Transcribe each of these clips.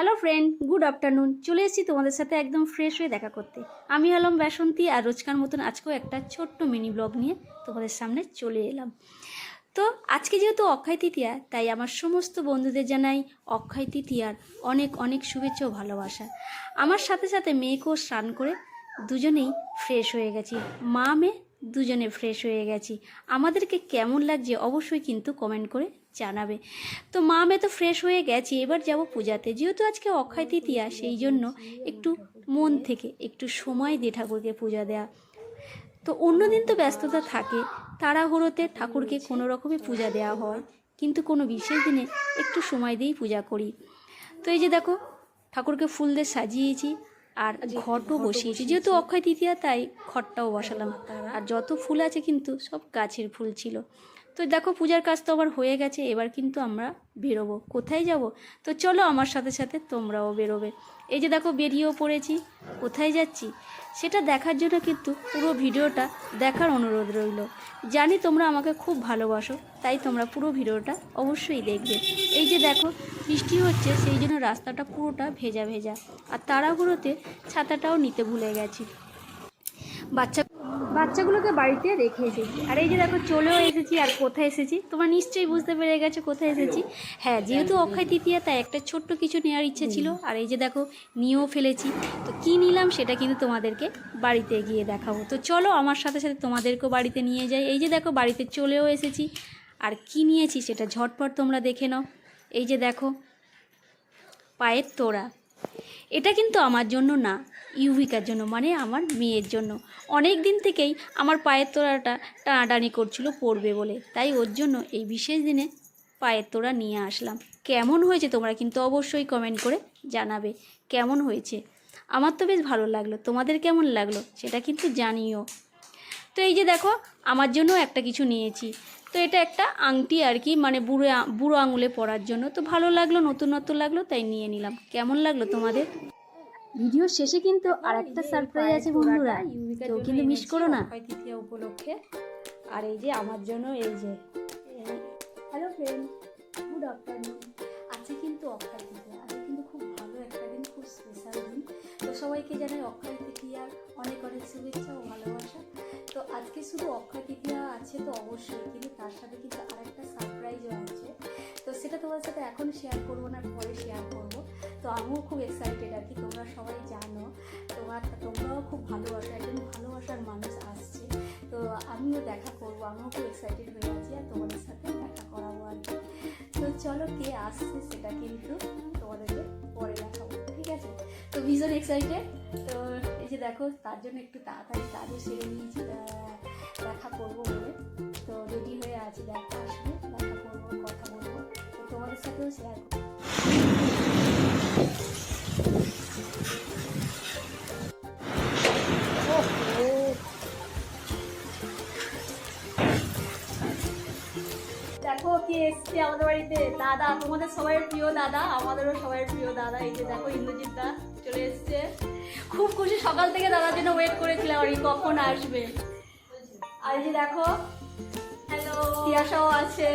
Hello friend, good afternoon. চলে এসেছি তোমাদের সাথে একদম ফ্রেশ হয়ে দেখা করতে। আমি হলাম বাসন্তী, আর রোজকার মতন আজকেও একটা ছোট্ট মিনি ব্লগ নিয়ে তোমাদের সামনে চলে এলাম। তো আজকে যেহেতু অক্ষয় তৃতীয়া, তাই আমার সমস্ত বন্ধুদের জানাই অক্ষয় তৃতীয়ার অনেক অনেক শুভেচ্ছা ও ভালোবাসা। আমার সাথে সাথে মেয়েকেও স্নান করে দুজনেই ফ্রেশ হয়ে গেছি, মা মেয়ে দুজনে ফ্রেশ হয়ে গেছি। আমাদেরকে কেমন লাগছে অবশ্যই কিন্তু কমেন্ট করে জানাবে। তো মা মেয়ে তো ফ্রেশ হয়ে গেছি, এবার যাব পূজাতে। যেহেতু আজকে অক্ষয় তৃতীয়া, সেই জন্য একটু মন থেকে একটু সময় দিয়ে ঠাকুরকে পূজা দেয়া। তো অন্যদিন তো ব্যস্ততা থাকে, তাড়াহুড়োতে ঠাকুরকে কোনো রকমে পূজা দেওয়া হয়, কিন্তু কোনো বিশেষ দিনে একটু সময় দিয়েই পূজা করি। তো এই যে দেখো, ঠাকুরকে ফুল দিয়ে সাজিয়েছি আর ঘটও বসিয়েছি। যেহেতু অক্ষয় তৃতীয়া, তাই ঘটটাও বসালাম। আর যত ফুল আছে কিন্তু সব গাছের ফুল ছিল। তো দেখো, পূজার কাজ তো আবার হয়ে গেছে, এবার কিন্তু আমরা বেরোবো। কোথায় যাব? তো চলো আমার সাথে সাথে তোমরাও বেরোবে। এই যে দেখো, বেরিয়েও পড়েছি। কোথায় যাচ্ছি সেটা দেখার জন্য কিন্তু পুরো ভিডিওটা দেখার অনুরোধ রইল। জানি তোমরা আমাকে খুব ভালোবাসো, তাই তোমরা পুরো ভিডিওটা অবশ্যই দেখবে। এই যে দেখো, বৃষ্টি হচ্ছে, সেই জন্য রাস্তাটা পুরোটা ভেজা ভেজা, আর তাড়াহুড়োতে ছাতাটাও নিতে ভুলে গেছি। বাচ্চাগুলোকে বাড়িতে রেখে এসেছি। আর এই যে দেখো, চলেও এসেছি। আর কোথায় এসেছি তোমরা নিশ্চয়ই বুঝতে পেরে গেছো কোথায় এসেছি। হ্যাঁ, যেহেতু অক্ষয় তৃতীয়া, তাই একটা ছোট্ট কিছু নেওয়ার ইচ্ছে ছিল। আর এই যে দেখো, নিয়েও ফেলেছি। তো কী নিলাম সেটা কিন্তু তোমাদেরকে বাড়িতে গিয়ে দেখাবো। তো চলো আমার সাথে সাথে তোমাদেরকেও বাড়িতে নিয়ে যাই। এই যে দেখো, বাড়িতে চলেও এসেছি। আর কী নিয়েছি সেটা ঝটপট তোমরা দেখে নাও। এই যে দেখো, পায়ের তোড়া। এটা কিন্তু আমার জন্য না, ইউভিকার জন্য, মানে আমার মেয়ের জন্য। অনেক দিন থেকেই আমার পায়ের তোড়াটা টানাটানি করছিল পরবে বলে, তাই ওর জন্য এই বিশেষ দিনে পায়ের তোড়া নিয়ে আসলাম। কেমন হয়েছে তোমরা কিন্তু অবশ্যই কমেন্ট করে জানাবে কেমন হয়েছে। আমার তো বেশ ভালো লাগলো, তোমাদের কেমন লাগলো সেটা কিন্তু জানিও। তো এই যে দেখো, আমার জন্য একটা কিছু নিয়েছি। তো এটা একটা আংটি আর কি, মানে বুড়ো আঙুলে পরার জন্য। তো ভালো লাগলো, নতুনত্ব লাগলো, তাই নিয়ে নিলাম। কেমন লাগলো তোমাদের? ভিডিও শেষে কিন্তু আর একটা সারপ্রাইজ আছে বন্ধুরা, কেউ কিন্তু মিস করো না। অক্ষয় তৃতীয়া উপলক্ষে। আর এই যে আমার জন্য এই যে, হ্যালো ফ্রেন্ড, গুড আফটারনুন। আজকে কিন্তু অক্ষয় তৃতীয়া, আজকে কিন্তু খুব ভালো একটা দিন, খুব স্পেশাল দিন। তো সবাইকে জানাই অক্ষয় তৃতীয়ার অনেক অনেক শুভেচ্ছা ও ভালোবাসা। তো আজকে শুধু অক্ষয় তৃতীয়া আছে তো অবশ্যই, কিন্তু তার সাথে কিন্তু আরেকটা সারপ্রাইজও আছে। তো সেটা তোমার সাথে এখন শেয়ার করবো না, পরে শেয়ার করবো। তো আমিও খুব এক্সাইটেড আর কি, তোমরা সবাই জানো, তোমরাও খুব ভালোবাসো, একজন ভালোবাসার মানুষ আসছে। তো আমিও দেখা করবো, আমিও খুব এক্সাইটেড হয়ে আছি, আর তোমাদের সাথে দেখা করাবো আর কি। তো চলো, কে আসছে সেটা কিন্তু তোমাদেরকে পরে দেখাবো, ঠিক আছে? তো ভীষণ এক্সাইটেড। তো এই যে দেখো, তার জন্য একটু তাড়াতাড়ি কাজও সেরে নিয়েছি দেখা করবো বলে। তো রেডি হয়ে আছি, দেখা আসবে, দেখা করবো, কথা বলবো, তো তোমাদের সাথেও শেয়ার করবো। দেখো কি এসছে আমাদের বাড়িতে, দাদা। তোমাদের সবাই প্রিয় দাদা, আমাদেরও সবাই প্রিয় দাদা। এই যে দেখো, ইন্দ্রজিৎ দা চলে এসছে। খুব খুশি, সকাল থেকে দাদার জন্য ওয়েট করেছিলাম আর কখন আসবে। আর এই যে দেখো, হ্যালো, তিয়াসাও আছে,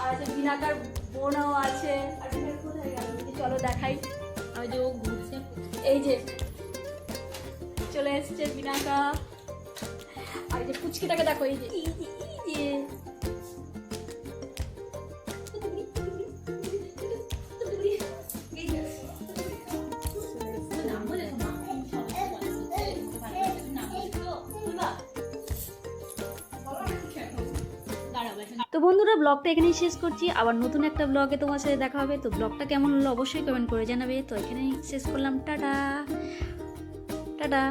আর আছে বিনাকার বোনও আছে। আর কোথায় গেল, চলো দেখাই। ওই যে ও ঘুরছে, এই যে চলে এসছে বিনাকা। আর এই যে পুচকিটাকে দেখো, এই যে তো বন্ধুরা, ব্লগটা এখানেই শেষ করছি। আবার নতুন একটা ব্লগে তোমার সাথে দেখা হবে। তো ব্লগটা কেমন হলো অবশ্যই কমেন্ট করে জানাবে। তো এখানেই শেষ করলাম, টাটা টাটা।